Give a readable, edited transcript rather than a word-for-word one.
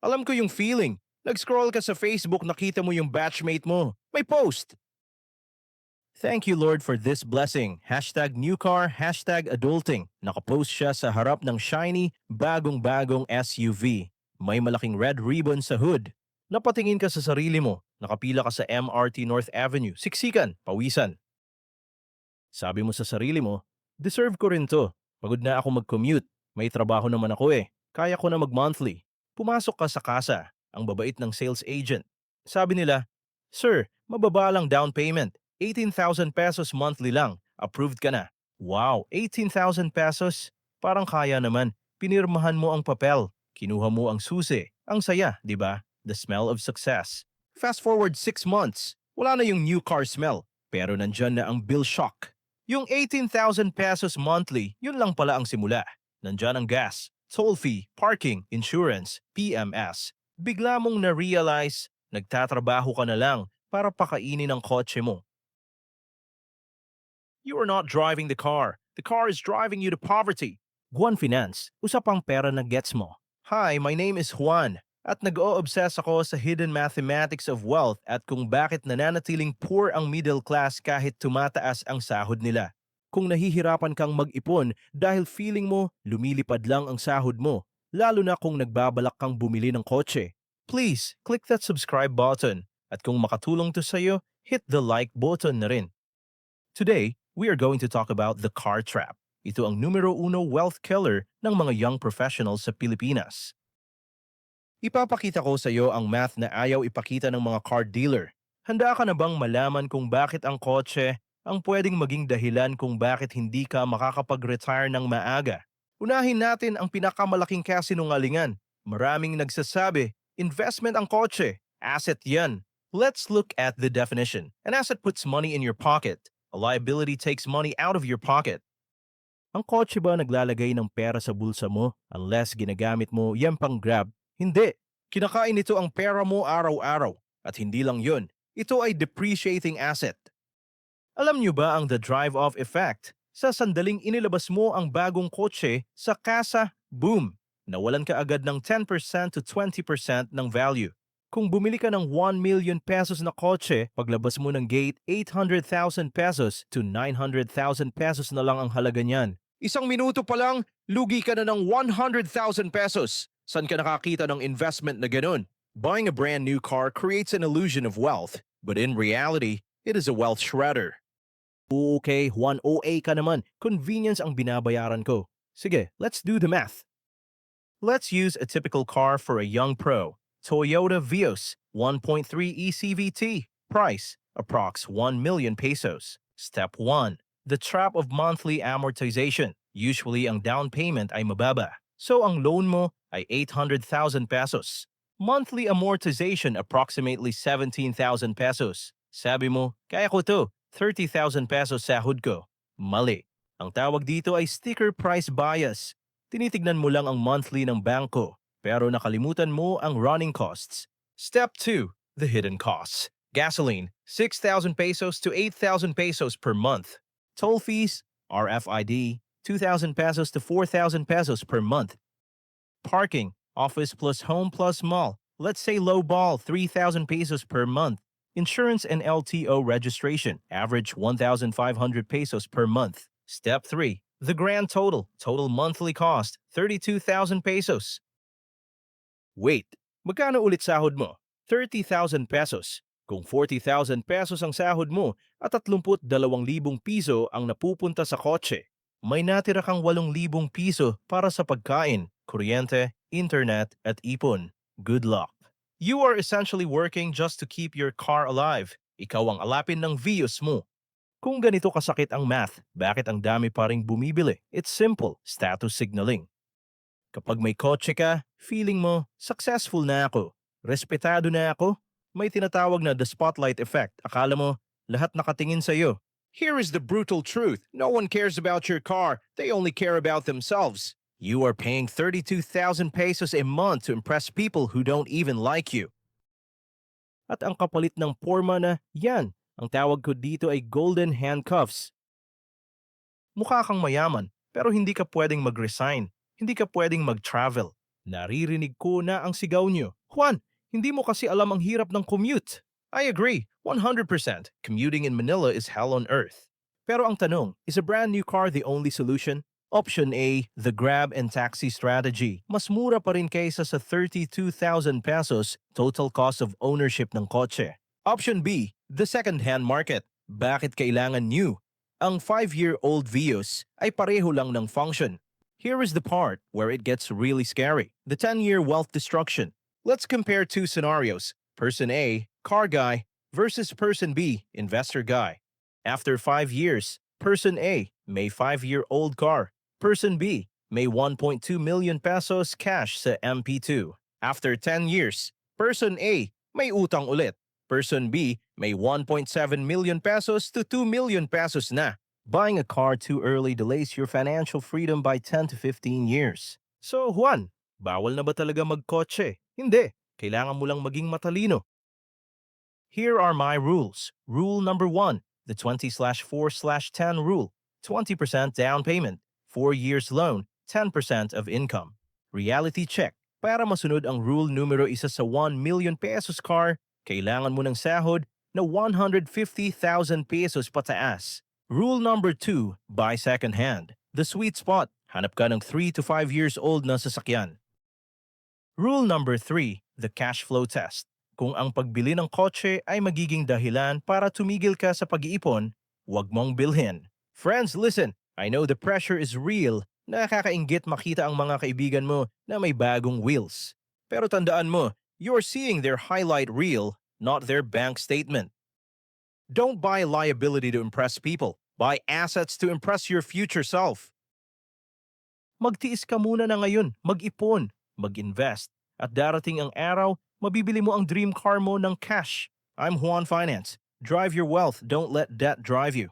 Alam ko yung feeling. Nag-scroll ka sa Facebook, nakita mo yung batchmate mo. May post. Thank you Lord for this blessing. Hashtag new car, hashtag adulting. Nakapost siya sa harap ng shiny, bagong-bagong SUV. May malaking red ribbon sa hood. Napatingin ka sa sarili mo. Nakapila ka sa MRT North Avenue. Siksikan, pawisan. Sabi mo sa sarili mo, deserve ko rin to. Pagod na ako mag-commute. May trabaho naman ako eh. Kaya ko na mag-monthly. Pumasok ka sa kasa. Ang babait ng sales agent. Sabi nila, Sir, mababa lang down payment. 18,000 pesos monthly lang. Approved ka na. Wow, 18,000 pesos? Parang kaya naman. Pinirmahan mo ang papel. Kinuha mo ang susi. Ang saya, di ba? The smell of success. Fast forward 6 months. Wala na yung new car smell. Pero nandyan na ang bill shock. Yung 18,000 pesos monthly, yun lang pala ang simula. Nandyan ang gas, toll fee, parking, insurance, PMS. Bigla mong na-realize, nagtatrabaho ka na lang para pakainin ang kotse mo. You are not driving the car. The car is driving you to poverty. Juan Finance, usapang pera na gets mo. Hi, my name is Juan. At nag-o-obsess ako sa hidden mathematics of wealth at kung bakit nananatiling poor ang middle class kahit tumataas ang sahod nila. Kung nahihirapan kang mag-ipon dahil feeling mo lumilipad lang ang sahod mo, lalo na kung nagbabalak kang bumili ng kotse. Please, click that subscribe button. At kung makatulong to sa'yo, hit the like button na rin. Today, we are going to talk about the car trap. Ito ang numero uno wealth killer ng mga young professionals sa Pilipinas. Ipapakita ko sa iyo ang math na ayaw ipakita ng mga car dealer. Handa ka na bang malaman kung bakit ang kotse ang pwedeng maging dahilan kung bakit hindi ka makakapag-retire ng maaga? Unahin natin ang pinakamalaking kasinungalingan. Maraming nagsasabi, investment ang kotse, asset yan. Let's look at the definition. An asset puts money in your pocket. A liability takes money out of your pocket. Ang kotse ba naglalagay ng pera sa bulsa mo unless ginagamit mo yan pang grab? Hindi. Kinakain nito ang pera mo araw-araw. At hindi lang yun. Ito ay depreciating asset. Alam niyo ba ang the drive-off effect? Sa sandaling inilabas mo ang bagong kotse sa kasa, boom! Nawalan ka agad ng 10% to 20% ng value. Kung bumili ka ng 1 million pesos na kotse, paglabas mo ng gate, 800,000 pesos to 900,000 pesos na lang ang halaga niyan. Isang minuto pa lang, lugi ka na ng 100,000 pesos. San ka nakakita ng investment na ganun? Buying a brand new car creates an illusion of wealth, but in reality, it is a wealth shredder. Okay, 1OA ka naman. Convenience ang binabayaran ko. Sige, let's do the math. Let's use a typical car for a young pro. Toyota Vios 1.3 ECVT. Price, approx 1 million pesos. Step 1. The trap of monthly amortization. Usually ang down payment ay mababa. So ang loan mo ay 800,000 pesos. Monthly amortization approximately 17,000 pesos. Sabi mo, kaya ko to, 30,000 pesos sahod ko. Mali. Ang tawag dito ay sticker price bias. Tinitignan mo lang ang monthly ng bangko, pero nakalimutan mo ang running costs. Step 2. The hidden costs. Gasoline, 6,000 pesos to 8,000 pesos per month. Toll fees, RFID, 2,000 pesos to 4,000 pesos per month. Parking, office plus home plus mall. Let's say low ball, 3,000 pesos per month. Insurance and LTO registration, average 1,500 pesos per month. Step 3. The grand total, total monthly cost, 32,000 pesos. Wait, magkano ulit sahod mo? 30,000 pesos. Kung 40,000 pesos ang sahod mo at 32,000 piso ang napupunta sa kotse, may natira kang 8,000 piso para sa pagkain, kuryente, internet at ipon. Good luck. You are essentially working just to keep your car alive. Ikaw ang alapin ng Vios mo. Kung ganito kasakit ang math, bakit ang dami pa ring bumibili? It's simple, status signaling. Kapag may kotse ka, feeling mo, successful na ako, respetado na ako, may tinatawag na the spotlight effect. Akala mo, lahat nakatingin sa iyo. Here is the brutal truth. No one cares about your car. They only care about themselves. You are paying 32,000 pesos a month to impress people who don't even like you. At ang kapalit ng porma na, yan, ang tawag ko dito ay golden handcuffs. Mukha kang mayaman, pero hindi ka pwedeng mag-resign. Hindi ka pwedeng mag-travel. Naririnig ko na ang sigaw niyo. Juan, hindi mo kasi alam ang hirap ng commute. I agree, 100%. Commuting in Manila is hell on earth. Pero ang tanong, is a brand new car the only solution? Option A, the grab and taxi strategy. Mas mura pa rin kaysa sa 32,000 pesos total cost of ownership ng kotse. Option B, the second-hand market. Bakit kailangan new? Ang 5-year-old Vios ay pareho lang ng function. Here is the part where it gets really scary. The 10-year wealth destruction. Let's compare two scenarios. Person A, car guy, versus person B, investor guy. After 5 years, person A may 5-year-old car. Person B may 1.2 million pesos cash sa MP2. After 10 years, person A may utang ulit. Person B may 1.7 million pesos to 2 million pesos na. Buying a car too early delays your financial freedom by 10 to 15 years. So Juan, bawal na ba talaga magkotse? Hindi. Kailangan mo lang maging matalino. Here are my rules. Rule number 1, the 20/4/10 rule. 20% down payment, 4 years loan, 10% of income. Reality check. Para masunod ang rule numero 1 sa 1 million pesos car, kailangan mo ng sahod na 150,000 pesos pataas. Rule number 2, buy second hand. The sweet spot. Hanap ka ng 3 to 5 years old na sasakyan. Rule number 3, the cash flow test. Kung ang pagbili ng kotse ay magiging dahilan para tumigil ka sa pag-iipon, huwag mong bilhin. Friends, listen. I know the pressure is real. Nakakainggit makita ang mga kaibigan mo na may bagong wheels. Pero tandaan mo, you're seeing their highlight reel, not their bank statement. Don't buy liability to impress people. Buy assets to impress your future self. Magtiis ka muna na ngayon, mag-ipon, mag-invest, at darating ang araw, mabibili mo ang dream car mo ng cash. I'm Juan Finance. Drive your wealth, don't let debt drive you.